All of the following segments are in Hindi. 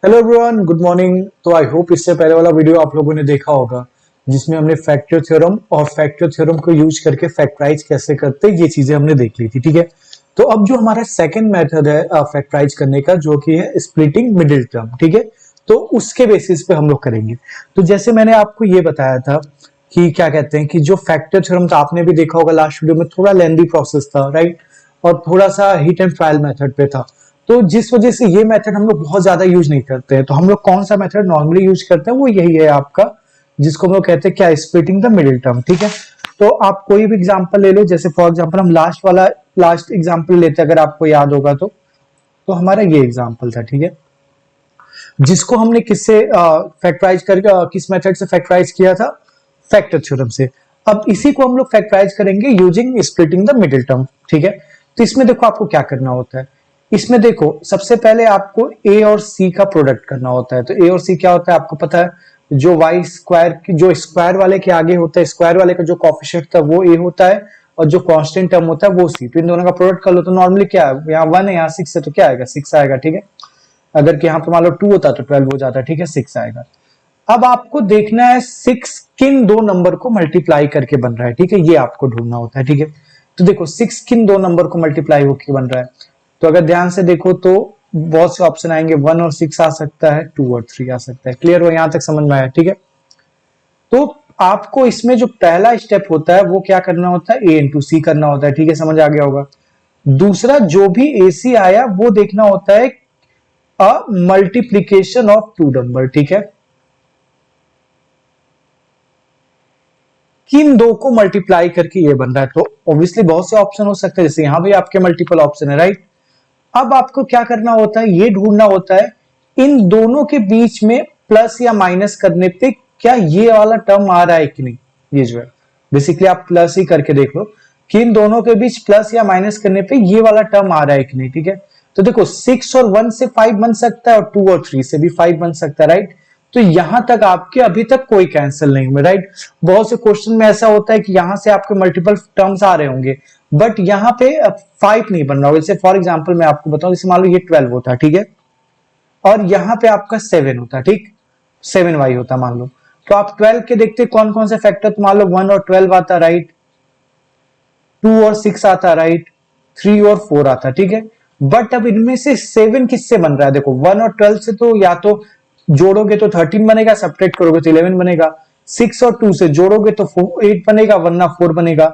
Hello everyone, good morning. तो आई होप इससे पहले वाला वीडियो आप लोगों ने देखा होगा जिसमें हमने फैक्टर थ्योरम और फैक्टर थ्योरम को यूज करके फैक्टराइज कैसे करते हैं ये चीजें हमने देख ली थी। ठीक है, तो अब जो हमारा सेकंड मेथड है फैक्टराइज करने का, जो कि है स्प्लिटिंग मिडिल टर्म। ठीक है, तो उसके बेसिस पे हम लोग करेंगे। तो जैसे मैंने आपको ये बताया था कि क्या कहते हैं कि जो फैक्टर थ्योरम था आपने भी देखा होगा लास्ट वीडियो में, थोड़ा लेंदी प्रोसेस था, राइट, और थोड़ा सा हिट एंड ट्रायल मेथड पे था। तो जिस वजह से ये मेथड हम लोग बहुत ज्यादा यूज नहीं करते हैं। तो हम लोग कौन सा मेथड नॉर्मली यूज करते हैं वो यही है आपका, जिसको हम लोग कहते हैं क्या, स्प्लिटिंग द मिडिल टर्म। ठीक है, तो आप कोई भी एग्जांपल ले लो। जैसे फॉर एग्जांपल हम लास्ट एग्जांपल लेते हैं, अगर आपको याद होगा तो हमारा ये एग्जांपल था। ठीक है, जिसको हमने किससे फैक्टराइज कर किस मेथड से फैक्टराइज किया था, फैक्टर थ्योरम से। अब इसी को हम लोग फैक्टराइज करेंगे using splitting the middle term. ठीक है, तो इसमें देखो आपको क्या करना होता है। इसमें देखो सबसे पहले आपको ए और सी का प्रोडक्ट करना होता है। तो ए और सी क्या होता है आपको पता है, जो वाई स्क्वायर की जो स्क्वायर वाले के आगे होता है, स्क्वायर वाले का जो कॉफिशिएंट था वो ए होता है, और जो कांस्टेंट टर्म होता है वो सी। तो इन दोनों का प्रोडक्ट कर लो तो नॉर्मली क्या है, यहाँ 1 है यहाँ 6 है, तो क्या आएगा, 6 आएगा। ठीक है, अगर कि यहाँ पे मान लो 2 होता तो 12 हो जाता। ठीक है, 6 आएगा। अब आपको देखना है 6 किन दो नंबर को मल्टीप्लाई करके बन रहा है। ठीक है, ये आपको ढूंढना होता है। ठीक है, तो देखो 6 किन दो नंबर को मल्टीप्लाई होकर बन रहा है। तो अगर ध्यान से देखो तो बहुत से ऑप्शन आएंगे, 1 और 6 आ सकता है, 2 और 3 आ सकता है। क्लियर हो, यहां तक समझ में आया। ठीक है, तो आपको इसमें जो पहला स्टेप होता है वो क्या करना होता है, ए इंटू सी करना होता है। ठीक है, समझ आ गया होगा। दूसरा जो भी ए सी आया वो देखना होता है a multiplication of two number. ठीक है, किन दो को मल्टीप्लाई करके ये बन रहा है। तो ऑब्वियसली बहुत से ऑप्शन हो सकते हैं, जैसे यहां भी आपके मल्टीपल ऑप्शन है, राइट। अब आपको क्या करना होता है, ये ढूंढना होता है इन दोनों के बीच में प्लस या माइनस करने पे क्या ये वाला टर्म आ रहा है कि नहीं। ये जो है बेसिकली आप प्लस ही करके देख लो कि इन दोनों के बीच प्लस या माइनस करने पे ये वाला टर्म आ रहा है कि नहीं। ठीक है, तो देखो 6 और 1 से 5 बन सकता है, और 2 और 3 से भी 5 बन सकता है, राइट। तो यहां तक आपके अभी तक कोई कैंसिल नहीं हुए, राइट। बहुत से क्वेश्चन में ऐसा होता है कि यहां से आपके मल्टीपल टर्म्स आ रहे होंगे, बट यहाँ पे 5 नहीं बन रहा होगा। जैसे फॉर एग्जांपल मैं आपको बताऊं, जैसे मान लो ये 12 होता, ठीक है, और यहाँ पे आपका 7 होता, ठीक, 7y होता मान लो। तो आप 12 के देखते कौन कौन से फैक्टर, तो मान लो 1 और 12 आता, राइट, 2 और 6 आता, राइट, 3 और 4 आता। ठीक है, बट अब इनमें से 7 किससे बन रहा है, देखो 1 और 12 से तो या तो जोड़ोगे तो 13 बनेगा, सब्ट्रैक्ट करोगे तो 11 बनेगा। 6 और 2 से जोड़ोगे तो 8 बनेगा, वरना 4 बनेगा।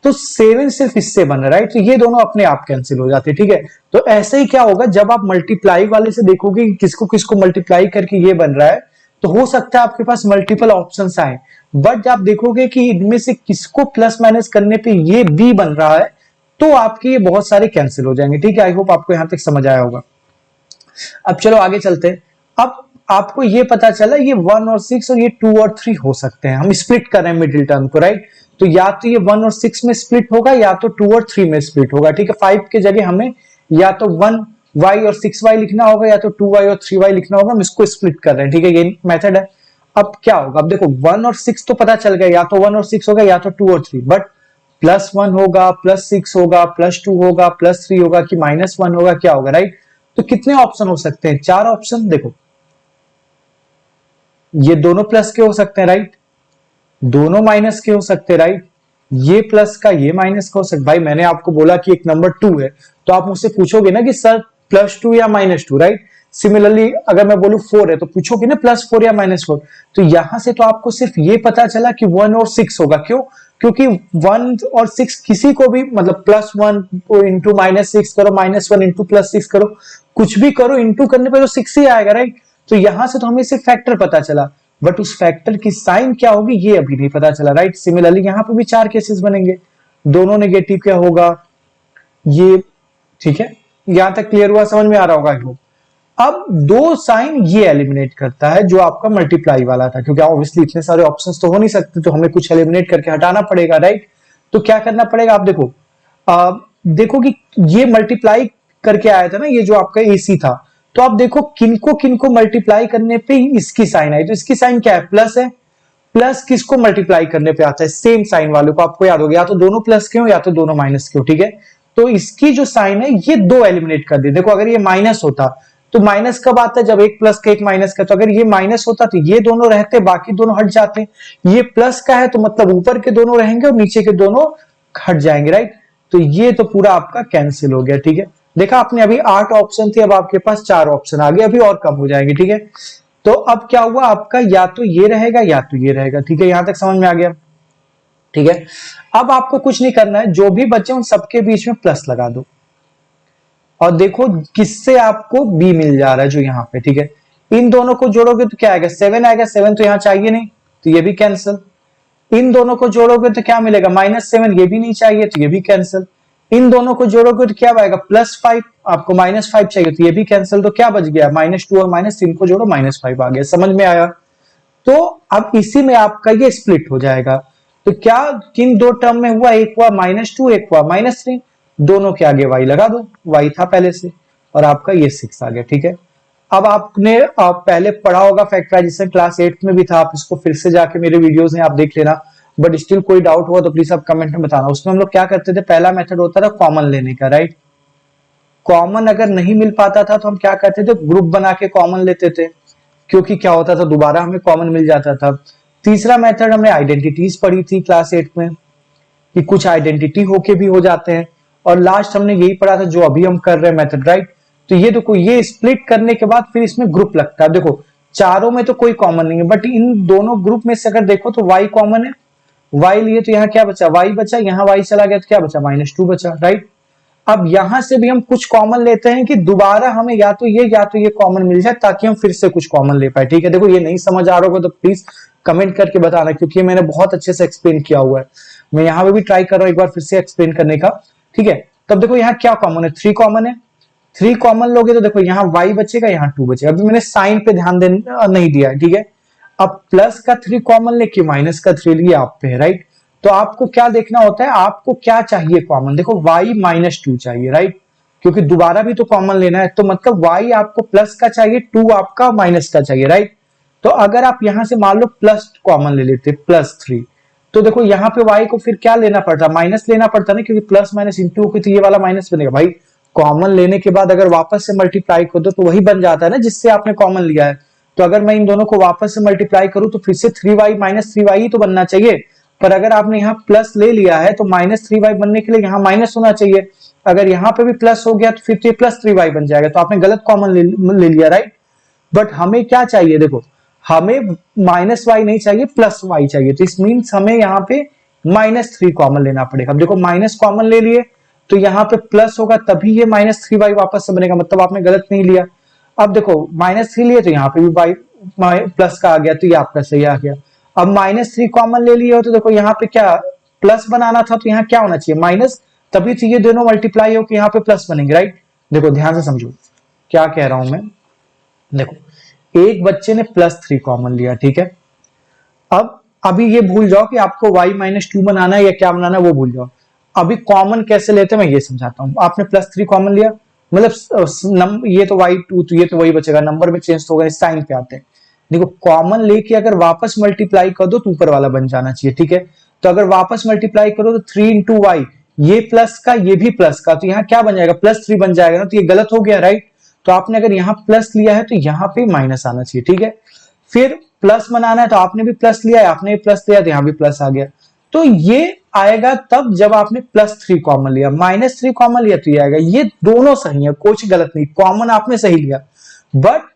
तो 7 सिर्फ इससे बन रहा है, राइट। तो ये दोनों अपने आप कैंसिल हो जाते हैं। ठीक है, तो ऐसे ही क्या होगा, जब आप मल्टीप्लाई वाले से देखोगे किसको किसको मल्टीप्लाई करके ये बन रहा है, तो हो सकता है आपके पास मल्टीपल ऑप्शंस आए, बट आप देखोगे कि इनमें से किसको प्लस माइनस करने पे ये बी बन रहा है, तो आपके ये बहुत सारे कैंसिल हो जाएंगे। ठीक है, आई होप आपको यहां तक समझ आया होगा। अब चलो आगे चलते हैं। अब आपको ये पता चला ये 1 और 6 और ये 2 और 3 हो सकते हैं। हम स्प्लिट कर रहे हैं मिडिल टर्म को, राइट। तो या तो ये 1 और 6 में स्प्लिट होगा, या तो 2 और 3 में स्प्लिट होगा। ठीक है, 5 के जगह हमें या तो 1y और 6y लिखना होगा, या तो 2y और 3y लिखना होगा। हम इसको स्प्लिट कर रहे हैं। ठीक है, ये मेथड है। अब क्या होगा, अब देखो 1 और 6 तो पता चल गया, या तो 1 और 6 होगा, या तो 2 और 3, बट +1 होगा, +6 होगा, +2 होगा, +3 होगा, कि -1 होगा, क्या होगा, राइट। तो कितने ऑप्शन हो सकते हैं, 4 ऑप्शन। देखो ये दोनों प्लस के हो सकते हैं, राइट, दोनों माइनस के हो सकते हैं, राइट, ये प्लस का ये माइनस का हो सकता। भाई मैंने आपको बोला कि एक नंबर 2 है, तो आप मुझसे पूछोगे ना कि सर +2 या -2, राइट। सिमिलरली अगर मैं बोलूं 4 है, तो पूछोगे ना +4 या -4। तो यहां से तो आपको सिर्फ ये पता चला कि 1 और 6 होगा। क्यों, क्योंकि 1 और 6 किसी को भी, मतलब +1 इंटू -6 करो, -1 इंटू +6 करो, कुछ भी करो, इंटू करने पर तो 6 ही आएगा, राइट। तो यहां से तो हमें सिर्फ फैक्टर पता चला, बट उस फैक्टर की साइन क्या होगी ये अभी नहीं पता चला, राइट। सिमिलरली यहां पे भी 4 केसेस बनेंगे, दोनों नेगेटिव क्या होगा ये। ठीक है, यहां तक क्लियर हुआ, समझ में आ रहा होगा आपको। अब दो साइन ये एलिमिनेट करता है जो आपका मल्टीप्लाई वाला था, क्योंकि ऑब्वियसली इतने सारे ऑप्शंस तो हो नहीं सकते, तो हमें कुछ एलिमिनेट करके हटाना पड़ेगा, राइट। तो क्या करना पड़ेगा, आप देखो देखो कि ये मल्टीप्लाई करके आया था ना, ये जो आपका एसी था। तो आप देखो किनको किनको मल्टीप्लाई करने पे इसकी साइन आई, तो इसकी साइन क्या है, प्लस है। प्लस किसको मल्टीप्लाई करने पे आता है, सेम साइन वालों को। आपको याद हो गया, या तो दोनों प्लस के हो या तो दोनों माइनस के हो। ठीक है, तो इसकी जो साइन है ये दो एलिमिनेट कर दी। देखो अगर ये माइनस होता तो माइनस कब आता है? जब एक प्लस का एक माइनस का। तो अगर ये माइनस होता तो ये दोनों रहते, बाकी दोनों हट जाते। ये प्लस का है तो मतलब ऊपर के दोनों रहेंगे और नीचे के दोनों हट जाएंगे, राइट। तो ये तो पूरा आपका कैंसिल हो गया, ठीक है। देखा आपने, अभी 8 ऑप्शन थे, अब आपके पास 4 ऑप्शन आ गए, अभी और कम हो जाएंगे, ठीक है। तो अब क्या हुआ आपका, या तो ये रहेगा या तो ये रहेगा, ठीक है। यहां तक समझ में आ गया, ठीक है। अब आपको कुछ नहीं करना है, जो भी बचे उन सबके बीच में प्लस लगा दो और देखो किससे आपको बी मिल जा रहा है, जो यहाँ पे, ठीक है। इन दोनों को जोड़ोगे तो क्या आएगा, 7 आएगा। 7 तो यहाँ चाहिए नहीं, तो ये भी कैंसिल। इन दोनों को जोड़ोगे तो क्या मिलेगा, -7, ये भी नहीं चाहिए, तो ये भी कैंसिल। इन दोनों को जोड़ोगे तो क्या आएगा, +5, आपको -5 चाहिए, तो ये भी कैंसिल। तो क्या बच गया, -2 और -3 को जोड़ो, -5 आ गया। समझ में आया? तो अब इसी में आपका ये स्प्लिट हो जाएगा। तो क्या किन दो टर्म में हुआ, एक हुआ -2, एक हुआ -3, दोनों के आगे y लगा दो, y था पहले से, और आपका ये 6 आ गया, ठीक है। अब आपने पहले पढ़ा होगा फैक्टराइजेशन, क्लास 8 में भी था, आप इसको फिर से जाके मेरे वीडियोस में आप देख लेना। बट स्टिल कोई डाउट हुआ तो प्लीज आप कमेंट में बताना। उसमें हम लोग क्या करते थे, पहला मेथड होता था कॉमन लेने का, राइट। कॉमन अगर नहीं मिल पाता था तो हम क्या करते थे, ग्रुप बना के कॉमन लेते थे, क्योंकि क्या होता था, दोबारा हमें कॉमन मिल जाता था। तीसरा मेथड हमने आइडेंटिटीज पढ़ी थी क्लास 8 में, कि कुछ आइडेंटिटी होके भी हो जाते हैं। और लास्ट हमने यही पढ़ा था जो अभी हम कर रहे हैं मेथड, राइट। तो ये देखो, ये स्प्लिट करने के बाद फिर इसमें ग्रुप लगता है। देखो चारों में तो कोई कॉमन नहीं है, बट इन दोनों ग्रुप में से अगर देखो तो y कॉमन है, y लिए तो यहाँ क्या बचा, y बचा, यहाँ y चला गया तो क्या बचा, -2 बचा, राइट। अब यहां से भी हम कुछ कॉमन लेते हैं कि दोबारा हमें या तो ये कॉमन मिल जाए, ताकि हम फिर से कुछ कॉमन ले पाए, ठीक है। देखो ये नहीं समझ आ रहा होगा तो प्लीज कमेंट करके बताना, क्योंकि मैंने बहुत अच्छे से एक्सप्लेन किया हुआ है। मैं यहाँ पे भी ट्राई कर रहा हूँ एक बार फिर से एक्सप्लेन करने का, ठीक है। तब देखो यहाँ क्या कॉमन है, 3 कॉमन है। 3 कॉमन लोगे तो देखो यहाँ y बचेगा, यहाँ 2 बचेगा। अभी मैंने साइन पे ध्यान नहीं दिया है, ठीक है। अब प्लस का 3 कॉमन लेके माइनस का 3 लिए आप पे, राइट। तो आपको क्या देखना होता है, आपको क्या चाहिए कॉमन। देखो y -2 चाहिए, राइट, क्योंकि दोबारा भी तो कॉमन लेना है। तो मतलब y आपको प्लस का चाहिए, 2 आपका माइनस का चाहिए, राइट। तो अगर आप यहां से मान लो प्लस कॉमन ले लेते, +3, तो देखो यहाँ पे y को फिर क्या लेना पड़ता, माइनस लेना पड़ता ना, क्योंकि प्लस माइनस इंटू होगी तो ये वाला माइनस बनेगा। भाई कॉमन लेने के बाद अगर वापस से मल्टीप्लाई कर दो तो वही बन जाता है ना जिससे आपने कॉमन लिया है। तो अगर मैं इन दोनों को वापस से मल्टीप्लाई करूं तो फिर से 3y -3y ही तो बनना चाहिए। पर अगर आपने यहाँ प्लस ले लिया है तो -3y बनने के लिए यहाँ माइनस होना चाहिए। अगर यहाँ पे भी प्लस हो गया तो फिर तो +3y बन जाएगा। तो आपने गलत कॉमन ले लिया, राइट। बट हमें क्या चाहिए, देखो हमें -y नहीं चाहिए, +y चाहिए। तो इस मीन्स हमें यहाँ पे -3 कॉमन लेना पड़ेगा। अब देखो माइनस कॉमन ले लिए तो यहाँ पे प्लस होगा, तभी ये -3y वापस से बनेगा, मतलब आपने गलत नहीं लिया। अब देखो -3 लिए तो यहाँ पे भी y प्लस का आ गया, तो ये आपका सही आ गया। अब -3 कॉमन ले लिए हो तो देखो यहाँ पे क्या प्लस बनाना था, तो यहाँ क्या होना चाहिए, माइनस, तभी तो ये दोनों मल्टीप्लाई होकर यहाँ पे प्लस बनेंगे, राइट। देखो ध्यान से समझो क्या कह रहा हूं मैं। देखो एक बच्चे ने +3 कॉमन लिया, ठीक है। अब अभी ये भूल जाओ कि आपको y -2 बनाना है या क्या बनाना है, वो भूल जाओ। अभी कॉमन कैसे लेते हैं मैं ये समझाता हूं। आपने +3 कॉमन लिया, मतलब ये तो y2, तो ये तो वही बचेगा, नंबर में चेंज तो होगा, साइन पे आते हैं। देखो कॉमन लेके अगर वापस मल्टीप्लाई कर दो तो ऊपर वाला बन जाना चाहिए, ठीक है। तो अगर वापस मल्टीप्लाई करो तो 3 × y, ये प्लस का ये भी प्लस का, तो यहाँ क्या बन जाएगा, +3 बन जाएगा ना, तो ये गलत हो गया, राइट। तो आपने अगर यहाँ प्लस लिया है तो यहाँ पे माइनस आना चाहिए, ठीक है। फिर प्लस बनाना है तो आपने भी प्लस लिया है, आपने भी प्लस लिया तो यहाँ भी प्लस आ गया। तो ये आएगा तब जब आपने +3 कॉमन लिया, -3 कॉमन लिया तो ये आएगा। ये दोनों सही है, कुछ गलत नहीं, कॉमन आपने सही लिया। बट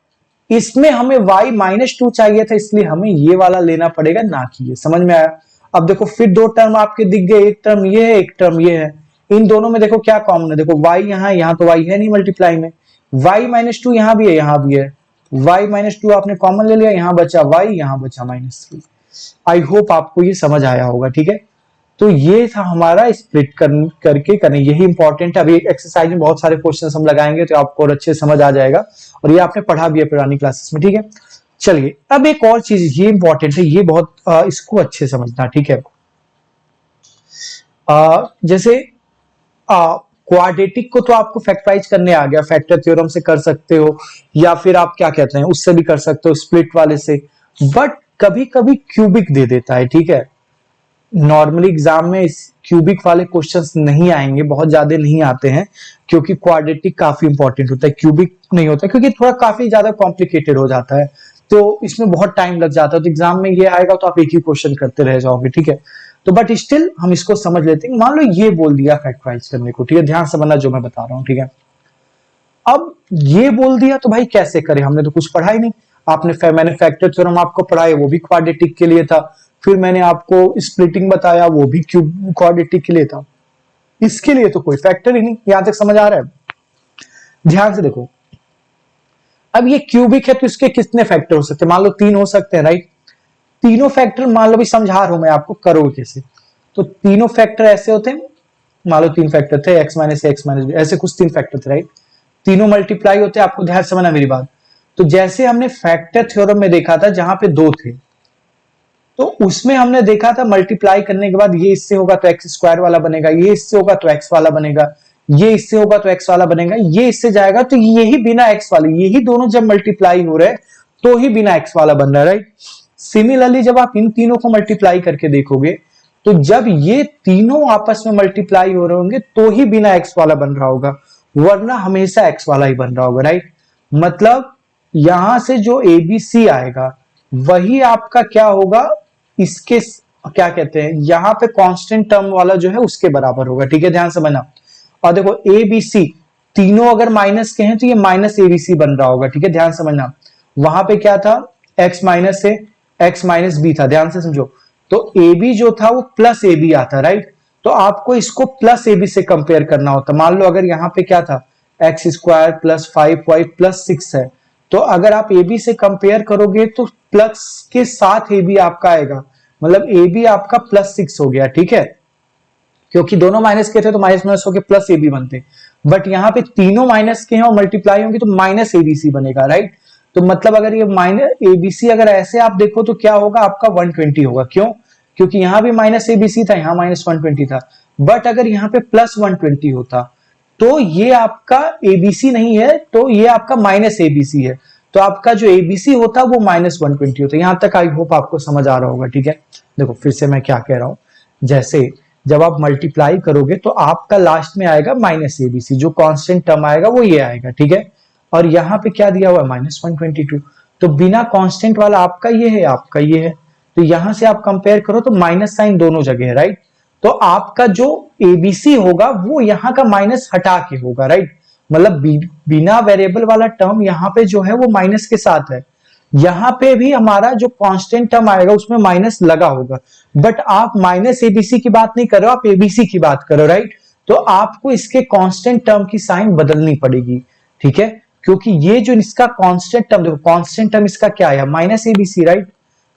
इसमें हमें y -2 चाहिए था, इसलिए हमें ये वाला लेना पड़ेगा, ना कि ये। समझ में आया? अब देखो फिर 2 टर्म आपके दिख गए, एक टर्म ये है, एक टर्म ये है। इन दोनों में देखो क्या कॉमन है, देखो y यहाँ तो y है नहीं मल्टीप्लाई में, y -2 यहाँ भी है, यहाँ भी है। y -2 आपने कॉमन ले लिया, यहाँ बचा y, यहाँ बचा -3। आई होप आपको ये समझ आया होगा, ठीक है। तो ये था हमारा स्प्लिट करके करने, यही इंपॉर्टेंट है। अभी एक्सरसाइज में बहुत सारे क्वेश्चन हम लगाएंगे तो आपको और अच्छे समझ आ जाएगा, और ये आपने पढ़ा भी है पुरानी क्लासेस में, ठीक है। चलिए अब एक और चीज ये इंपॉर्टेंट है, ये बहुत इसको अच्छे समझना, ठीक है। जैसे क्वाड्रेटिक को तो आपको फैक्टराइज करने आ गया, फैक्टर थ्योरम से कर सकते हो, या फिर आप क्या कहते हैं उससे भी कर सकते हो, स्प्लिट वाले से। बट कभी कभी क्यूबिक दे देता है, ठीक है। नॉर्मली एग्जाम में इस क्यूबिक वाले क्वेश्चंस नहीं आएंगे, बहुत ज्यादा नहीं आते हैं, क्योंकि क्वाड्रेटिक काफी इंपॉर्टेंट होता है, क्यूबिक नहीं होता क्योंकि थोड़ा काफी ज्यादा कॉम्प्लिकेटेड हो जाता है, तो इसमें बहुत टाइम लग जाता है। तो एग्जाम में ये आएगा तो आप एक ही क्वेश्चन करते रह जाओगे, ठीक है। तो बट स्टिल हम इसको समझ लेते हैं। मान लो ये बोल दिया फैक्टराइज करने को, ठीक है, ध्यान से समझना जो मैं बता रहा हूँ, ठीक है। अब ये बोल दिया तो भाई कैसे करें, हमने तो कुछ पढ़ा ही नहीं। मैंने फैक्टर थ्योरम आपको पढ़ाया, वो भी क्वाड्रेटिक के लिए था। फिर मैंने आपको स्प्लिटिंग बताया, वो भी क्यूब क्वाड्रेटिक के लिए था। इसके लिए तो कोई फैक्टर ही नहीं। यहां तक समझ आ रहा है? ध्यान से देखो, अब ये क्यूबिक है तो इसके कितने फैक्टर हो सकते हैं? मान लो 3 हो सकते हैं, राइट। तीनों फैक्टर मान लो भी समझा रहा हूं मैं आपको, करोगे कैसे। तो तीनों फैक्टर ऐसे होते हैं, मान लो 3 फैक्टर थे, x minus A X minus B, ऐसे कुछ 3 फैक्टर थे, राइट। तीनों मल्टीप्लाई होते हैं, आपको ध्यान समझना मेरी बात। तो जैसे हमने फैक्टर थ्योरम में देखा था जहां पे 2 थे, तो उसमें हमने देखा था मल्टीप्लाई करने के बाद ये इससे होगा तो एक्स स्क्वायर वाला बनेगा, ये इससे होगा तो एक्स वाला बनेगा, ये इससे होगा तो एक्स वाला बनेगा, ये इससे जाएगा तो यही बिना एक्स वाले, यही दोनों जब मल्टीप्लाई हो रहे तो ही बिना एक्स वाला बन रहा है, राइट। सिमिलरली जब आप इन तीनों को मल्टीप्लाई करके देखोगे तो जब ये तीनों आपस में मल्टीप्लाई हो रहे होंगे तो ही बिना एक्स वाला बन रहा होगा, वरना हमेशा एक्स वाला ही बन रहा होगा, राइट। मतलब यहां से जो एबीसी आएगा वही आपका क्या होगा, इसके क्या कहते हैं, यहां पे कांस्टेंट टर्म वाला जो है उसके बराबर होगा, ठीक है, ध्यान समझना। और देखो ए बी सी तीनों अगर माइनस के हैं तो ये माइनस एबीसी बन रहा होगा, ठीक है, ध्यान समझना। वहां पे क्या था, एक्स माइनस से एक्स माइनस बी था, ध्यान से समझो। तो ए बी जो था वो प्लस ए बी आता, राइट। तो आपको इसको प्लस ए बी से कंपेयर करना होता। मान लो अगर यहाँ पे क्या था, x square plus 5y plus 6 है, तो अगर आप ए बी से कंपेयर करोगे तो प्लस के साथ ए बी आपका आएगा, मतलब ए बी आपका प्लस 6 हो गया, ठीक है, क्योंकि दोनों माइनस के थे तो माइनस माइनस होकर प्लस ए बी बनते। बट यहाँ पे तीनों माइनस के हैं और मल्टीप्लाई होंगे तो माइनस एबीसी बनेगा, राइट। तो मतलब अगर ये माइनस एबीसी अगर ऐसे आप देखो तो क्या होगा, आपका 120 होगा। क्यों? क्योंकि यहां भी माइनस एबीसी था, यहां माइनस 120 था। बट अगर यहाँ पे प्लस 120 होता तो ये आपका एबीसी नहीं है, तो ये आपका माइनस एबीसी है, तो आपका जो एबीसी होता वो माइनस 120 होता। यहां तक आई होप आपको समझ आ रहा होगा, ठीक है। देखो फिर से मैं क्या कह रहा हूं, जैसे जब आप मल्टीप्लाई करोगे तो आपका लास्ट में आएगा माइनस एबीसी, जो कांस्टेंट टर्म आएगा वो ये आएगा, ठीक है। और यहाँ पे क्या दिया हुआ है, माइनस 122, तो बिना कांस्टेंट वाला आपका ये है, आपका ये है। तो यहां से आप कंपेयर करो तो माइनस साइन दोनों जगह है, राइट। तो आपका जो एबीसी होगा वो यहाँ का माइनस हटा के होगा, राइट। मतलब बिना वेरिएबल वाला टर्म यहाँ पे जो है वो माइनस के साथ है, यहां पे भी हमारा जो कांस्टेंट टर्म आएगा उसमें माइनस लगा होगा। बट आप माइनस एबीसी की बात नहीं कर रहे हो, आप एबीसी की बात करो, राइट। तो आपको इसके कांस्टेंट टर्म की साइन बदलनी पड़ेगी, ठीक है, क्योंकि ये जो इसका कांस्टेंट टर्म, देखो कांस्टेंट टर्म इसका क्या है, माइनस एबीसी, राइट।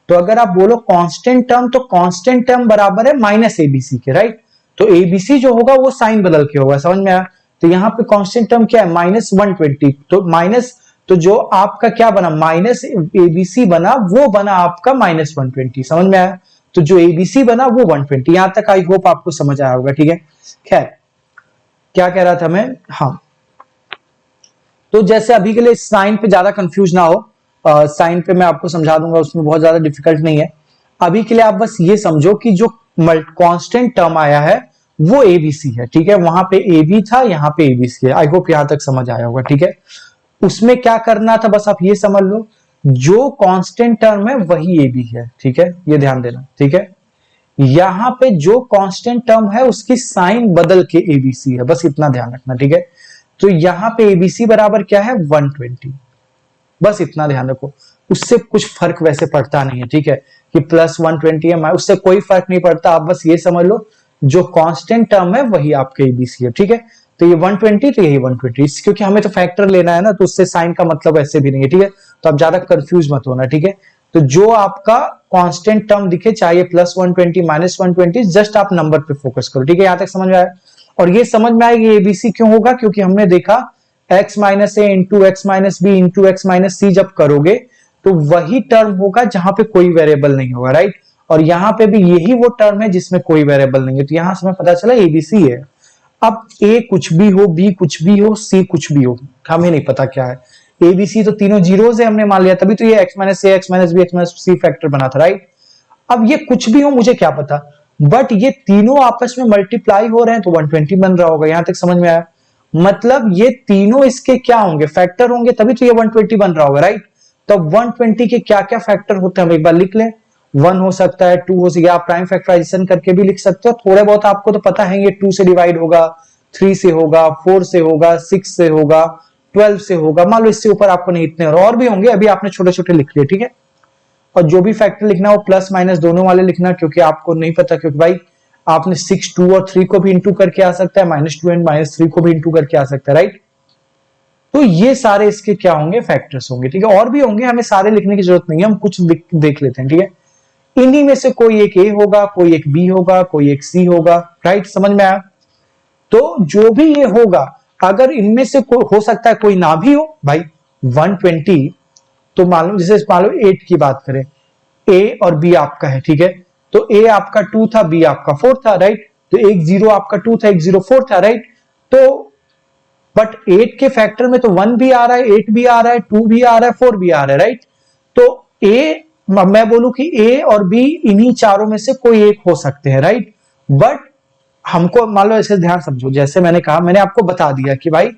तो अगर आप बोलो कांस्टेंट टर्म, तो कांस्टेंट टर्म बराबर है माइनस एबीसी के, राइट। तो एबीसी जो होगा वो साइन बदल के होगा, समझ में आया। तो यहाँ पे कांस्टेंट टर्म क्या है, माइनस 120, तो माइनस, तो जो आपका क्या बना, माइनस एबीसी बना, वो बना आपका माइनस 120, समझ में आया। तो जो एबीसी बना वो 120। यहां तक आई होप आपको समझ आया होगा, ठीक है। खैर क्या कह रहा था मैं, हाँ, तो जैसे अभी के लिए साइन पे ज्यादा कंफ्यूज ना हो, साइन पे मैं आपको समझा दूंगा, उसमें बहुत ज्यादा डिफिकल्ट नहीं है। अभी के लिए आप बस ये समझो कि जो कांस्टेंट टर्म आया है वो एबीसी है, ठीक है। वहां पे एबी था, यहाँ पे एबीसी है। आई होप यहां तक समझ आया होगा, ठीक है। उसमें क्या करना था, बस आप ये समझ लो, जो कांस्टेंट टर्म है वही ए बी है, ठीक है, ये ध्यान देना, ठीक है। यहां पे जो कांस्टेंट टर्म है उसकी साइन बदल के एबीसी है, बस इतना ध्यान रखना, ठीक है। तो यहां पे एबीसी बराबर क्या है, 120, बस इतना ध्यान रखो। उससे कुछ फर्क वैसे पड़ता नहीं है, ठीक है, कि प्लस 120 है, उससे कोई फर्क नहीं पड़ता। आप बस ये समझ लो जो कांस्टेंट टर्म है वही आपके एबीसी है, ठीक है। तो ये 120 तो यही 120, क्योंकि हमें तो फैक्टर लेना है ना, तो उससे साइन का मतलब ऐसे भी नहीं है, ठीक है। तो आप ज्यादा कंफ्यूज मत होना, ठीक है। तो जो आपका कांस्टेंट टर्म दिखे, चाहे प्लस 120 माइनस 120, जस्ट आप नंबर पे फोकस करो, ठीक है। यहां तक समझ में आया। और ये समझ में आएगी एबीसी क्यों होगा, क्योंकि हमने देखा x minus A into X minus B into X minus C जब करोगे तो वही टर्म होगा जहां पे कोई वेरिएबल नहीं होगा, राइट। और यहां पे भी यही वो टर्म है जिसमें कोई वेरिएबल नहीं है, तो यहां से हमें पता चला एबीसी है। अब ए कुछ भी हो, बी कुछ भी हो, सी कुछ भी हो, हमें नहीं पता क्या है। एबीसी तो तीनों जीरोस है हमने मान लिया, तभी तो ये X minus A X minus B X minus C factor बना था, राइट। अब ये कुछ भी हो, मुझे क्या पता, बट ये तीनों आपस में मल्टीप्लाई हो रहे हैं तो 120 बन रहा होगा। यहां तक समझ में आया? मतलब ये तीनों इसके क्या होंगे, फैक्टर होंगे, तभी तो ये 120 बन रहा होगा, राइट? तो 120 के क्या क्या फैक्टर होते हैं हम एक बार लिख लें। 1 हो सकता है, 2 हो सकता है, आप प्राइम फैक्टराइजेशन करके भी लिख सकते हो। थोड़े बहुत आपको तो पता है, ये 2 से डिवाइड होगा, 3 से होगा, 4 से होगा, 6 से होगा, 12 से होगा। मान लो इससे ऊपर आपको नहीं, इतने और भी होंगे, अभी आपने छोटे छोटे लिख लिए, ठीक है? और जो भी फैक्टर लिखना वो प्लस माइनस दोनों वाले लिखना, क्योंकि आपको नहीं पता, क्योंकि भाई आपने 6, 2 और 3 को भी इंटू करके आ सकता है, -2 एंड -3 को भी इंटू करके आ सकता है, राइट? तो ये सारे इसके क्या होंगे, फैक्टर्स होंगे, ठीक है? और भी होंगे, हमें सारे लिखने की जरूरत नहीं है, हम कुछ देख लेते हैं, ठीक है? इन्हीं में से कोई एक ए होगा, कोई एक बी होगा, कोई एक सी होगा, राइट? समझ में आया? तो जो भी ये होगा, अगर इनमें से हो सकता है कोई ना भी हो भाई। 120 तो मालूम, जैसे मान लो 8 की बात करें, ए और बी आपका है, ठीक है? तो ए आपका 2 था, बी आपका 4 था, राइट? तो एक 0 आपका 2 था, एक 0 4 था, राइट? तो बट 8 के फैक्टर में तो 1 भी आ रहा है, 8 भी आ रहा है, 2 भी आ रहा है, 4 भी आ रहा है, राइट? तो ए, मैं बोलूं कि ए और बी इन्हीं चारों में से कोई एक हो सकते हैं, राइट? बट हमको मान लो ऐसे ध्यान समझो, जैसे मैंने कहा, मैंने आपको बता दिया कि भाई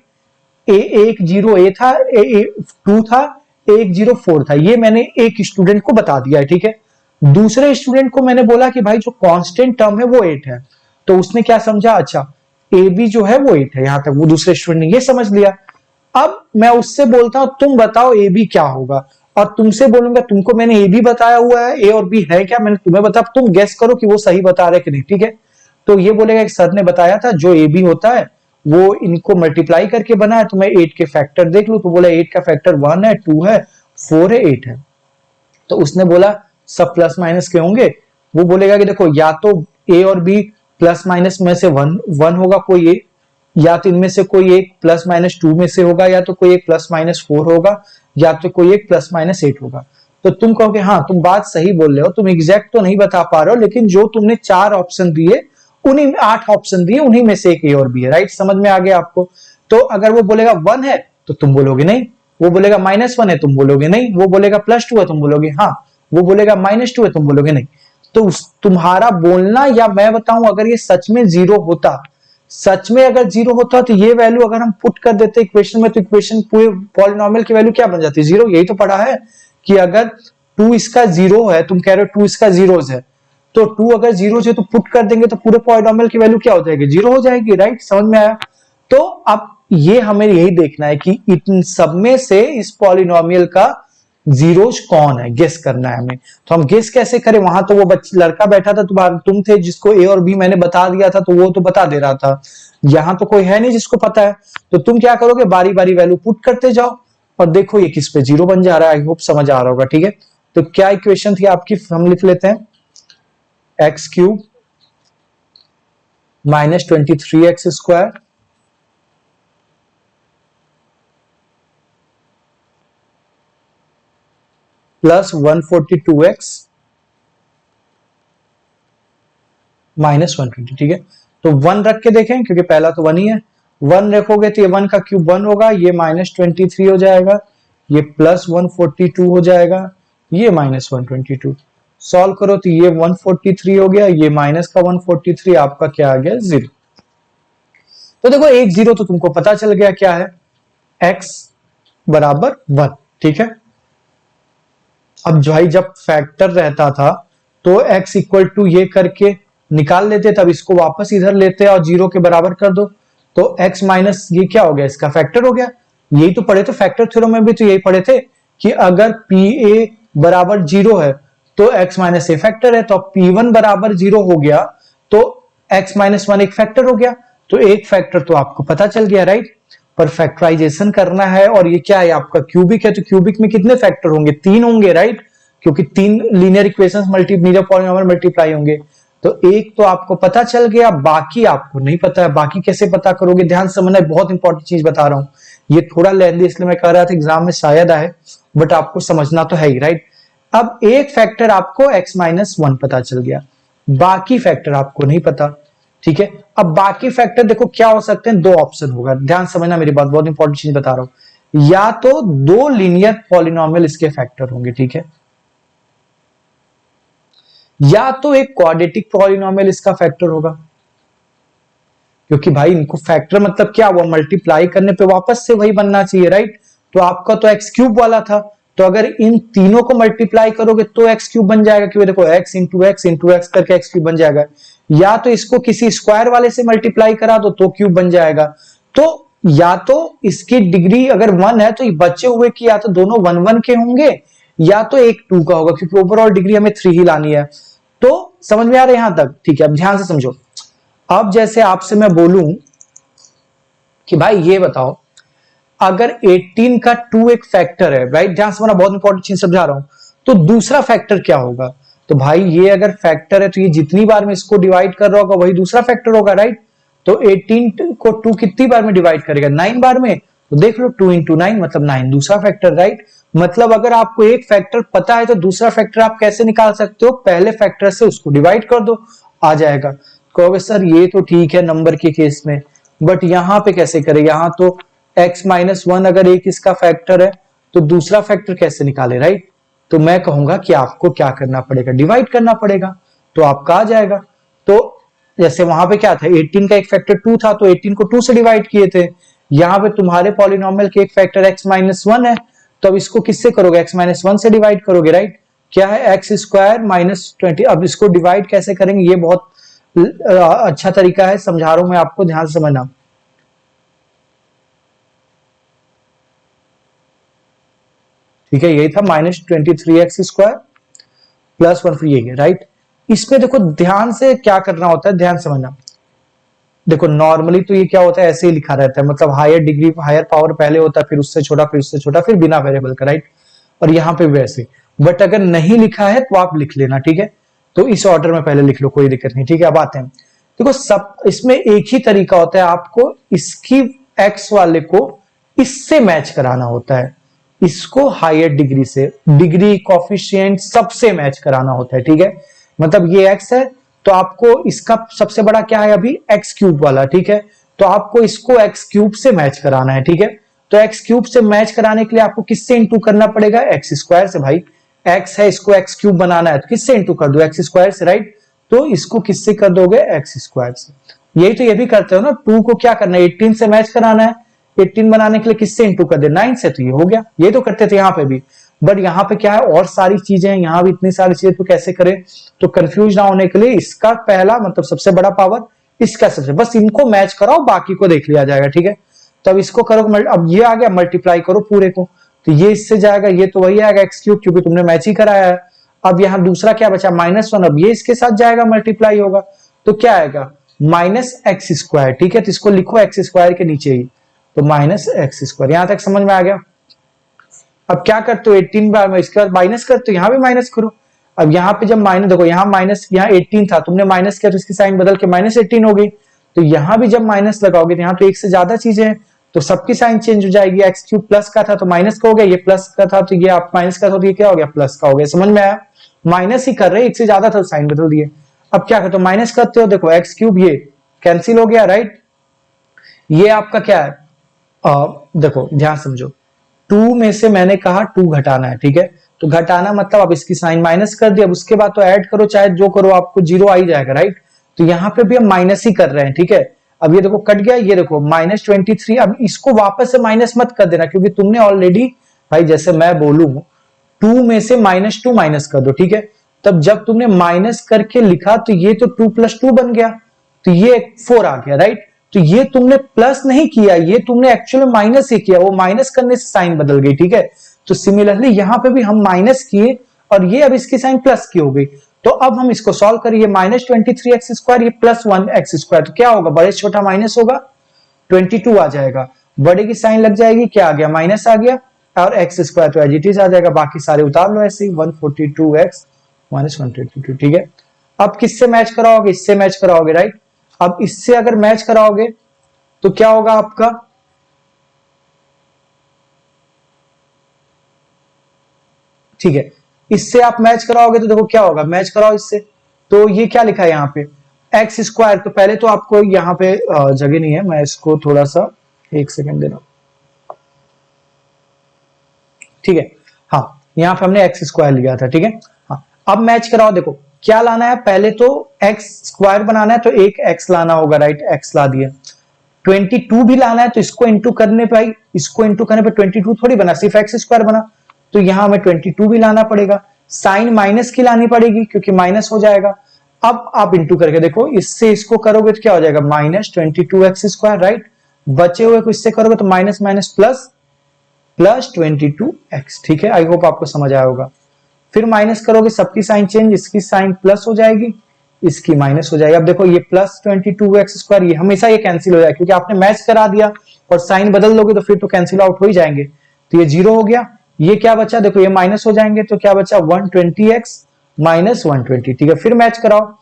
ए, एक 0 ए था, ए 2 था, एक 0 4 था, ये मैंने एक स्टूडेंट को बता दिया है, ठीक है? दूसरे स्टूडेंट को मैंने बोला कि भाई जो कांस्टेंट टर्म है वो 8 है, तो उसने क्या समझा, अच्छा ए बी जो है वो 8 है, यहां तक वो दूसरे स्टूडेंट ने ये समझ लिया। अब मैं उससे बोलता हूं तुम बताओ ए बी क्या होगा, और तुमसे बोलूंगा तुमको मैंने ए बी बताया हुआ है, ए और बी है क्या, मैंने तुम्हें बताया, तुम गेस करो कि वो सही बता रहे कि नहीं, ठीक है? तो ये बोलेगा कि सर ने बताया था जो ए बी होता है वो इनको मल्टीप्लाई करके बना है, तो मैं 8 के फैक्टर देख लू, तो बोला 8 का फैक्टर 1 है, 2 है, 4 है, 8 है। तो उसने बोला सब प्लस माइनस के होंगे। वो बोलेगा कि देखो या तो ए और बी प्लस माइनस में से वन वन होगा कोई एक, या तो इनमें से कोई एक प्लस माइनस 2 में से होगा, या तो कोई एक प्लस माइनस 4 होगा, या तो कोई एक प्लस माइनस 8 होगा। तो तुम कहोगे हाँ तुम बात सही बोल रहे हो, तुम एग्जैक्ट तो नहीं बता पा रहे हो, लेकिन जो तुमने 4 ऑप्शन दिए उन्हीं में 8 ऑप्शन दिए, उन्हीं में से एक ए और बी है, राइट? समझ में आ गया आपको? तो अगर वो बोलेगा 1 है तो तुम बोलोगे नहीं, वो बोलेगा -1 है तुम बोलोगे नहीं, वो बोलेगा +2 है तुम बोलोगे हाँ, वो बोलेगा -2 है तुम बोलोगे नहीं। तो तुम्हारा बोलना, या मैं बताऊं अगर ये सच में 0 होता, सच में अगर 0 होता तो ये वैल्यू अगर हम पुट कर देते इक्वेशन में, तो इक्वेशन पूरे पॉलिनोमियल की वैल्यू क्या बन जाती है, 0। यही तो पढ़ा है कि अगर 2 इसका 0 है, तुम कह रहे हो 2 इसका 0 है, तो 2 अगर 0 है तो पुट कर देंगे तो पूरे पॉलिनोमियल की वैल्यू क्या हो जाएगी, 0 हो जाएगी, राइट? समझ में आया? तो अब ये हमें यही देखना है कि इन सब में से इस पॉलिनोमियल का जीरोज कौन है, गेस करना है हमें। तो हम गेस कैसे करें, वहां तो वो लड़का बैठा था, तुम थे जिसको ए और बी मैंने बता दिया था, तो वो तो बता दे रहा था। यहां तो कोई है नहीं जिसको पता है, तो तुम क्या करोगे, बारी बारी वैल्यू पुट करते जाओ और देखो ये किस पे 0 बन जा रहा है। आई होप समझ आ रहा होगा, ठीक है? तो क्या इक्वेशन थी आपकी, हम लिख लेते हैं, x³ -23x² +142x -120, ठीक है? तो 1 रख के देखें, क्योंकि पहला तो 1 ही है। 1 रखोगे तो ये 1 का क्यूब 1 होगा, ये -23 हो जाएगा, ये +142 हो जाएगा, ये -122। सॉल्व करो तो ये 143 हो गया, ये माइनस का 143, आपका क्या आ गया, 0। तो देखो एक 0 तो तुमको पता चल गया क्या है, x बराबर 1, ठीक है? अब भाई जब फैक्टर रहता था तो x इक्वल टू ये करके निकाल लेते, तब इसको वापस इधर लेते और 0 के बराबर कर दो, तो x माइनस ये क्या हो गया, इसका फैक्टर हो गया। यही तो पढ़े थे फैक्टर थ्योरम में भी, तो यही पढ़े थे कि अगर pa बराबर 0 है तो x माइनस ए फैक्टर है, तो अब p1 बराबर 0 हो गया तो x माइनस 1 एक फैक्टर हो गया, तो एक फैक्टर तो आपको पता चल गया, राइट? पर फैक्टराइजेशन करना है, और ये क्या है आपका क्यूबिक है, तो क्यूबिक में कितने फैक्टर होंगे, 3 होंगे, राइट? क्योंकि 3 linear equations linear polynomial multiply होंगे। तो एक तो आपको पता चल गया, बाकी आपको नहीं पता है। बाकी कैसे पता करोगे, ध्यान से समझना, बहुत इंपॉर्टेंट चीज बता रहा हूं, ये थोड़ा लेंदी इसलिए मैं कह रहा था एग्जाम में शायद आए, बट आपको समझना तो है ही, राइट? अब एक फैक्टर आपको x माइनस 1 पता चल गया, बाकी फैक्टर आपको नहीं पता, ठीक है? अब बाकी फैक्टर देखो क्या हो सकते हैं, 2 ऑप्शन होगा, ध्यान समझना मेरी बात, बहुत इंपॉर्टेंट चीज बता रहा हूं। या तो 2 लीनियर पॉलिनोमियल इसके फैक्टर होंगे, ठीक है? या तो एक क्वाड्रेटिक पॉलिनोमियल इसका फैक्टर होगा, क्योंकि भाई इनको फैक्टर मतलब क्या हुआ, मल्टीप्लाई करने पे वापस से वही बनना चाहिए, राइट। तो आपका तो एक्स क्यूब वाला था, तो अगर इन तीनों को मल्टीप्लाई करोगे तो एक्स क्यूब बन जाएगा, क्योंकि देखो एक्स इंटू एक्स करके एक्स क्यूब बन जाएगा। या तो इसको किसी स्क्वायर वाले से मल्टीप्लाई करा दो तो क्यूब बन जाएगा। तो या तो इसकी डिग्री अगर 1 है तो ये बचे हुए की या तो दोनों 1 1 के होंगे या तो एक 2 का होगा, क्योंकि ओवरऑल डिग्री हमें 3 ही लानी है। तो समझ में आ रहा है यहां तक? ठीक है, अब ध्यान से समझो। अब जैसे आपसे मैं बोलूं कि भाई ये बताओ, अगर 18 का 2 एक फैक्टर है, राइट, ध्यान से, मैं बहुत इंपॉर्टेंट चीज समझा रहा हूं, तो दूसरा फैक्टर क्या होगा? तो भाई ये अगर फैक्टर है तो ये जितनी बार में इसको डिवाइड कर रहा होगा वही दूसरा फैक्टर होगा, राइट। तो 18 को 2 कितनी बार में डिवाइड करेगा? 9 बार में। तो देख लो 2 इंटू 9 मतलब 9, दूसरा फैक्टर, राइट। मतलब अगर आपको एक फैक्टर पता है तो दूसरा फैक्टर आप कैसे निकाल सकते हो? पहले फैक्टर से उसको डिवाइड कर दो, आ जाएगा। कहोगे सर ये तो ठीक है नंबर के केस में, बट यहां पे कैसे करें? यहां तो x माइनस 1 अगर एक इसका फैक्टर है तो दूसरा फैक्टर कैसे निकाले, राइट। तो मैं कहूंगा कि आपको क्या करना पड़ेगा? डिवाइड करना पड़ेगा, तो आपका आ जाएगा। तो जैसे वहां पे क्या था, 18 का एक फैक्टर 2 था तो 18 को 2 से डिवाइड किए थे। यहां पे तुम्हारे पॉलिनोमियल के एक फैक्टर x माइनस 1 है, तो अब इसको किससे करोगे? x माइनस 1 से डिवाइड करोगे, राइट। क्या है? X square minus 20। अब इसको डिवाइड कैसे करेंगे? ये बहुत अच्छा तरीका है, समझा रहा हूं मैं आपको, ध्यान से समझना। ठीक है, यही था -23x² प्लस 1, फिर यही है, राइट। इसमें देखो ध्यान से क्या करना होता है, ध्यान समझना। देखो नॉर्मली तो ये क्या होता है, ऐसे ही लिखा रहता है, मतलब हायर डिग्री हायर पावर पहले होता है, फिर उससे छोटा, फिर उससे छोटा, फिर बिना वेरिएबल का, राइट। और यहाँ पे वैसे, बट अगर नहीं लिखा है तो आप लिख लेना, ठीक है। तो इस ऑर्डर में पहले लिख लो, कोई दिक्कत नहीं, ठीक है। अब आते हैं, देखो सब इसमें एक ही तरीका होता है, आपको इसकी एक्स वाले को इससे मैच कराना होता है, इसको हायर डिग्री से, डिग्री कॉफिशिएंट सबसे मैच कराना होता है, ठीक है। मतलब ये एक्स है तो आपको इसका सबसे बड़ा क्या है अभी, एक्स क्यूब वाला, ठीक है। तो आपको इसको एक्स क्यूब से मैच कराना है, ठीक है। तो एक्स क्यूब से मैच कराने के लिए आपको किससे इंटू करना पड़ेगा? एक्स स्क्वायर से। भाई एक्स है, इसको एक्स क्यूब बनाना है तो किससे इंटू कर दो? एक्स स्क्वायर से, राइट। तो इसको किससे कर दोगे? एक्स स्क्वायर से। यही तो ये भी करते हो ना, 2 को क्या करना है? 18 से मैच कराना है, 18 बनाने के लिए किससे इंटू कर दे? 9 से। तो ये हो गया, ये तो करते थे यहाँ पे भी, बट यहाँ पे क्या है, और सारी चीजें हैं, यहाँ भी इतनी सारी चीजें, तो कैसे करें? तो कंफ्यूज ना होने के लिए इसका पहला मतलब सबसे बड़ा पावर, इसका सबसे, बस इनको मैच कराओ, बाकी को देख लिया जाएगा, ठीक है। तो अब इसको करो, अब ये आ गया, मल्टीप्लाई करो पूरे को, तो ये इससे जाएगा, ये तो वही आएगा एक्स क्यूब, क्योंकि तुमने मैच ही कराया है। अब यहाँ दूसरा क्या बचा? -1, अब ये इसके साथ जाएगा, मल्टीप्लाई होगा, तो क्या आएगा? -x², ठीक है। तो इसको लिखो x² के नीचे ही, तो -x²। यहां तक समझ में आ गया? अब क्या करते हो? 18 बार में इसके बाद माइनस करते हो, यहां भी माइनस करो। अब यहाँ पे जब माइनस, देखो यहाँ माइनस, यहाँ 18 था, तुमने माइनस किया तो इसकी साइन बदल के -18 हो गई। तो यहाँ भी जब माइनस लगाओगे तो यहाँ तो एक से ज्यादा चीजें हैं, तो सबकी साइन चेंज हो जाएगी। एक्स क्यूब प्लस का था तो माइनस का हो गया, ये प्लस का था तो ये आप माइनस का था तो ये क्या हो गया? प्लस का हो गया। समझ में आया? माइनस ही कर रहे, एक से ज्यादा था, साइन बदल दिए। अब क्या करते हो? माइनस करते हो, देखो एक्स क्यूब ये कैंसिल हो गया, राइट। ये आपका क्या है? देखो ध्यान समझो, 2 में से मैंने कहा 2 घटाना है, ठीक है। तो घटाना मतलब अब इसकी साइन माइनस कर दी, अब उसके बाद तो ऐड करो, चाहे जो करो, आपको 0 आ ही जाएगा, राइट। तो यहाँ पे भी हम माइनस ही कर रहे हैं, ठीक है। अब ये देखो कट गया, ये देखो -23। अब इसको वापस से माइनस मत कर देना, क्योंकि तुमने ऑलरेडी, भाई जैसे मैं बोलूं 2 में से -2 माइनस कर दो, ठीक है। तब जब तुमने माइनस करके लिखा तो ये तो 2 + 2 बन गया, तो ये 4 आ गया, राइट। तो ये तुमने प्लस नहीं किया, ये तुमने एक्चुअली माइनस ही किया, वो माइनस करने से साइन बदल गई, ठीक है। तो सिमिलरली यहां पे भी हम माइनस किए और ये अब इसकी साइन प्लस की हो गई। तो अब हम इसको सॉल्व करिए, -23x², ये +1x², तो क्या होगा? बड़े से छोटा माइनस होगा, 22 आ जाएगा, बड़े की साइन लग जाएगी, क्या आ गया? माइनस आ गया, और x² तो एज इट इज आ जाएगा, बाकी सारे उतार लो ऐसे ही, 142x - 122, ठीक है। अब किससे मैच कराओगे? इससे मैच कराओगे, राइट। अब इससे अगर मैच कराओगे तो क्या होगा आपका? ठीक है, इससे आप मैच कराओगे तो देखो क्या होगा, मैच कराओ इससे, तो ये क्या लिखा है यहाँ पे? x²। तो पहले तो आपको यहाँ पे जगह नहीं है, मैं इसको थोड़ा सा 1 सेकंड देना, ठीक है। हाँ, यहाँ पे हमने x² लिया था, ठीक है। हाँ, अब मैच कराओ, देखो क्या लाना है, पहले तो एक्स स्क्वायर बनाना है तो एक एक्स लाना होगा, राइट, एक्स ला दिया। 22 भी लाना है तो इसको इंटू करने पे, भाई इसको इंटू करने पे 22 थोड़ी बना, सिर्फ एक्स स्क्वायर बना, तो यहां हमें 22 भी लाना पड़ेगा। साइन माइनस की लानी पड़ेगी क्योंकि माइनस हो जाएगा। अब आप इंटू करके देखो, इससे इसको करोगे तो क्या हो जाएगा, -22x², राइट। बचे हुए को इससे करोगे तो माइनस माइनस प्लस, +22x, ठीक है। आई होप आपको समझ आया होगा। फिर माइनस करोगे, सबकी साइन चेंज, इसकी साइन प्लस हो जाएगी, इसकी माइनस हो जाएगी। अब देखो ये +22x², ये हमेशा ये कैंसिल हो जाएगा क्योंकि आपने मैच करा दिया और साइन बदल दोगे तो फिर तो कैंसिल आउट हो ही जाएंगे। तो ये 0 हो गया। ये क्या बचा, देखो ये माइनस हो जाएंगे तो क्या बचा, 120x -120, ठीक है। फिर मैच कराओ।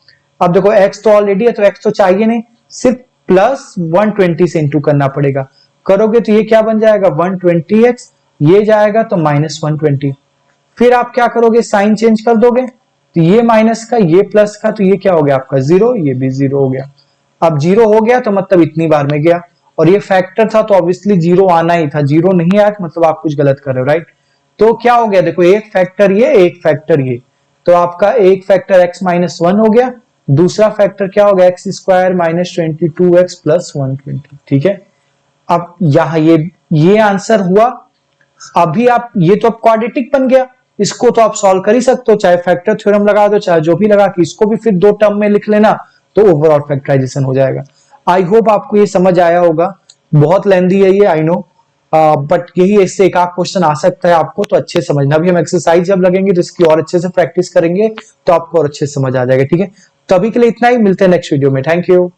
अब देखो x तो ऑलरेडी है तो x तो चाहिए नहीं, सिर्फ +120 से इंटू करना पड़ेगा। करोगे तो ये क्या बन जाएगा, 120x, ये जाएगा तो -120। फिर आप क्या करोगे, साइन चेंज कर दोगे, तो ये माइनस का ये प्लस का, तो ये क्या हो गया आपका 0, ये भी 0 हो गया। अब 0 हो गया तो मतलब इतनी बार में गया, और ये फैक्टर था तो ऑब्वियसली 0 आना ही था। 0 नहीं आया तो मतलब आप कुछ गलत कर रहे हो, राइट। तो क्या हो गया, देखो एक फैक्टर ये, एक फैक्टर ये, तो आपका एक फैक्टर x -1 हो गया, दूसरा फैक्टर क्या हो गया, x² -22x + 120, ठीक है। अब यहां ये आंसर हुआ। अभी आप ये तो अब क्वाड्रेटिक बन गया, इसको तो आप सॉल्व कर ही सकते हो, चाहे फैक्टर थ्योरम लगा दो, चाहे जो भी लगा के इसको भी फिर 2 टर्म में लिख लेना, तो ओवरऑल फैक्टराइजेशन हो जाएगा। आई होप आपको ये समझ आया होगा। बहुत लेंदी है ये, आई नो, बट यही इससे एक आध क्वेश्चन आ सकता है आपको, तो अच्छे समझना। अभी हम एक्सरसाइज जब लगेंगे तो इसकी और अच्छे से प्रैक्टिस करेंगे तो आपको और अच्छे से समझ आ जाएगा, ठीक है। तो अभी के लिए इतना ही, मिलते हैं नेक्स्ट वीडियो में। Thank you.